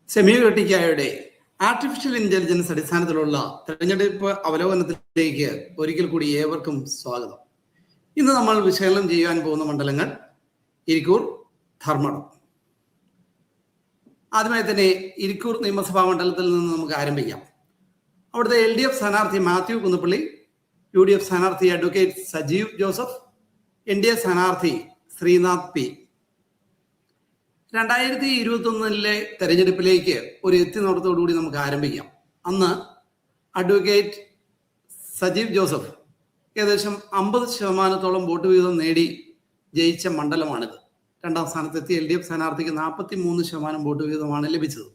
സെമിയോട്ടിക്കായുടെ artificial intelligence അടിസ്ഥാനത്തിലുള്ള തെരഞ്ഞെടുപ്പ് അവലോകനത്തിലേക്ക് ഒരിക്കൽ കൂടി ഏവർക്കും സ്വാഗതം. ഇന്ന് നമ്മൾ വിശകലനം ചെയ്യാൻ പോകുന്ന മണ്ഡലങ്ങൾ ഇരിക്കൂർ, ധർമ്മടം. ആദ്യമായി തന്നെ ഇരിക്കൂർ നിയമസഭാ മണ്ഡലത്തിൽ നിന്ന് നമുക്ക് ആരംഭിക്കാം. അവിടുത്തെ LDF സ്ഥാനാർത്ഥി മാത്യു കുന്നപ്പള്ളി, UDF സ്ഥാനാർത്ഥി അഡ്വക്കേറ്റ് സജീവ് ജോസഫ്, NDA സ്ഥാനാർത്ഥി ശ്രീനാഥ് P. 2021 തെരഞ്ഞെടുപ്പിലേക്ക് ഒരു എത്തിനോട്ടത്തോടുകൂടി നമുക്ക് ആരംഭിക്കാം. അന്ന് അഡ്വക്കേറ്റ് സജീവ് ജോസഫ് ഏകദേശം 50% വോട്ട് വീതം നേടി ജയിച്ച മണ്ഡലമാണിത്. രണ്ടാം സ്ഥാനത്തെത്തി LDF സ്ഥാനാർത്ഥിക്ക് 43% വോട്ട് വീതമാണ് ലഭിച്ചത്.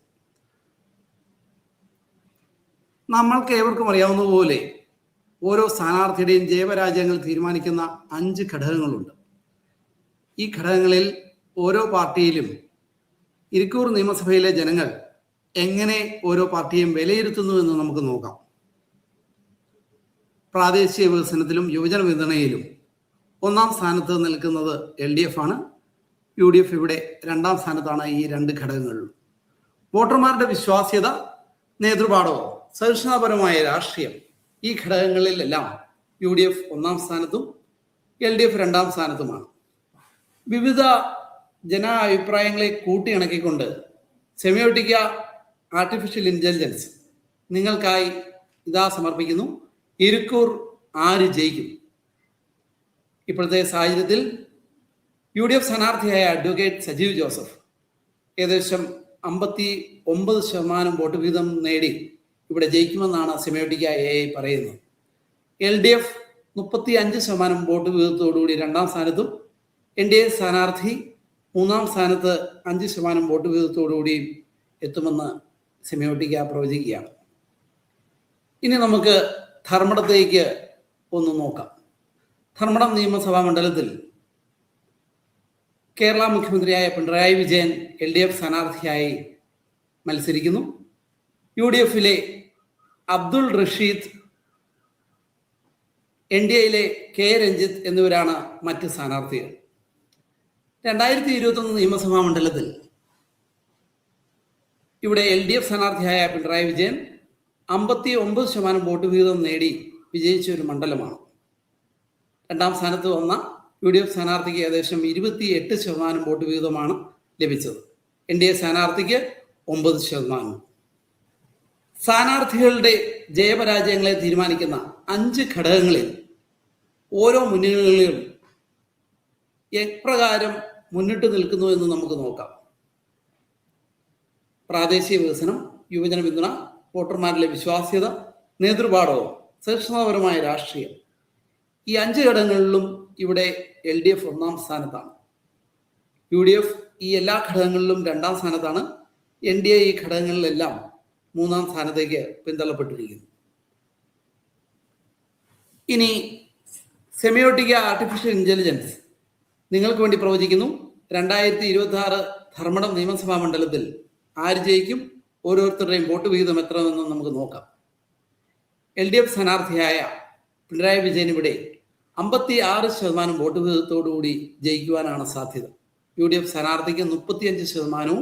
നമ്മൾക്ക് ഏവർക്കും അറിയാവുന്നതുപോലെ ഓരോ സ്ഥാനാർത്ഥിയുടെയും ജയപരാജയങ്ങൾ തീരുമാനിക്കുന്ന 5 ഘടകങ്ങളുണ്ട്. ഈ ഘടകങ്ങളിൽ ഓരോ പാർട്ടിയിലും ഇരിക്കൂർ നിയമസഭയിലെ ജനങ്ങൾ എങ്ങനെ ഓരോ പാർട്ടിയും വിലയിരുത്തുന്നു എന്ന് നമുക്ക് നോക്കാം. പ്രാദേശിക വികസനത്തിലും യുവജന പിന്തുണയിലും 1ാം സ്ഥാനത്ത് നിൽക്കുന്നത് LDF ആണ്. UDF ഇവിടെ 2ാം സ്ഥാനത്താണ്. ഈ 2 ഘടകങ്ങളിലും വോട്ടർമാരുടെ വിശ്വാസ്യത, നേതൃപാടവം, സഹിഷ്ണുതാപരമായ രാഷ്ട്രീയം, ഈ ഘടകങ്ങളിലെല്ലാം UDF 1ാം സ്ഥാനത്തും LDF 2ാം സ്ഥാനത്തുമാണ്. വിവിധ ജനാഭിപ്രായങ്ങളെ കൂട്ടിയിണക്കിക്കൊണ്ട് സെമിയോട്ടിക്ക ആർട്ടിഫിഷ്യൽ ഇന്റലിജൻസ് നിങ്ങൾക്കായി ഇതാ സമർപ്പിക്കുന്നു. ഇരിക്കൂർ ആര് ജയിക്കും? ഇപ്പോഴത്തെ സാഹചര്യത്തിൽ UDF സ്ഥാനാർത്ഥിയായ അഡ്വക്കേറ്റ് സജീവ് ജോസഫ് ഏകദേശം 59% വോട്ട് വീതം നേടി ഇവിടെ ജയിക്കുമെന്നാണ് സെമിയോട്ടിക്ക AI പറയുന്നത്. LDF 35% വോട്ട് വീതത്തോടുകൂടി 2ാം സ്ഥാനത്തും, NDA സ്ഥാനാർത്ഥി 3ാം സ്ഥാനത്ത് 5% വോട്ട് വീതത്തോടുകൂടി എത്തുമെന്ന് സെമിയോട്ടിക്ക പ്രവചിക്കുകയാണ്. ഇനി നമുക്ക് ധർമ്മടത്തേക്ക് ഒന്ന് നോക്കാം. ധർമ്മടം നിയമസഭാ മണ്ഡലത്തിൽ കേരള മുഖ്യമന്ത്രിയായ പിണറായി വിജയൻ LDF സ്ഥാനാർത്ഥിയായി മത്സരിക്കുന്നു. UDFിലെ അബ്ദുൾ റഷീദ്, NDAയിലെ K രഞ്ജിത്ത് എന്നിവരാണ് മറ്റ് സ്ഥാനാർത്ഥികൾ. 2021 നിയമസഭാ മണ്ഡലത്തിൽ ഇവിടെ LDF സ്ഥാനാർത്ഥിയായ പിണറായി വിജയൻ 59% വോട്ട് വീതം നേടി വിജയിച്ച ഒരു മണ്ഡലമാണ്. 2ാം സ്ഥാനത്ത് വന്ന UDF സ്ഥാനാർത്ഥിക്ക് ഏകദേശം 28% വോട്ട് വീതമാണ് ലഭിച്ചത്. NDA സ്ഥാനാർത്ഥിക്ക് 9%. സ്ഥാനാർത്ഥികളുടെ ജയപരാജയങ്ങളെ തീരുമാനിക്കുന്ന 5 ഘടകങ്ങളിൽ ഓരോ മുന്നണികളിലും എപ്രകാരം മുന്നിട്ട് നിൽക്കുന്നു എന്ന് നമുക്ക് നോക്കാം. പ്രാദേശിക വികസനം, യുവജന പിന്തുണ, വോട്ടർമാരിലെ വിശ്വാസ്യത, നേതൃപാടവം, സഹിഷ്ണുതാപരമായ രാഷ്ട്രീയം, ഈ 5 ഘടകങ്ങളിലും ഇവിടെ LDF 1ാം സ്ഥാനത്താണ്. UDF ഈ എല്ലാ ഘടകങ്ങളിലും 2ാം സ്ഥാനത്താണ്. NDA ഈ ഘടകങ്ങളിലെല്ലാം 3ാം സ്ഥാനത്തേക്ക് പിന്തള്ളപ്പെട്ടിരിക്കുന്നു. ഇനി സെമിയോട്ടിക്ക ആർട്ടിഫിഷ്യൽ ഇന്റലിജൻസ് നിങ്ങൾക്ക് വേണ്ടി പ്രവചിക്കുന്നു. 2026 ധർമ്മടം നിയമസഭാ മണ്ഡലത്തിൽ ആര് ജയിക്കും? ഓരോരുത്തരുടെയും വോട്ട് വിഹിതം എത്രയെന്ന് നമുക്ക് നോക്കാം. LDF സ്ഥാനാർത്ഥിയായ പിണറായി വിജയൻ ഇവിടെ 56% വോട്ട് വിഹിതത്തോടുകൂടി ജയിക്കുവാനാണ് സാധ്യത. UDF സ്ഥാനാർത്ഥിക്ക് 35%,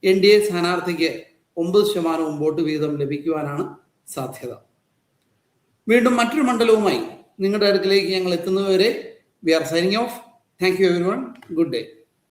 NDA സ്ഥാനാർത്ഥിക്ക് 9% വോട്ട് വീതം ലഭിക്കുവാനാണ് സാധ്യത. വീണ്ടും മറ്റൊരു മണ്ഡലവുമായി നിങ്ങളുടെ അടുക്കിലേക്ക് ഞങ്ങൾ എത്തുന്നതുവരെ we are signing off. Thank you everyone. Good day.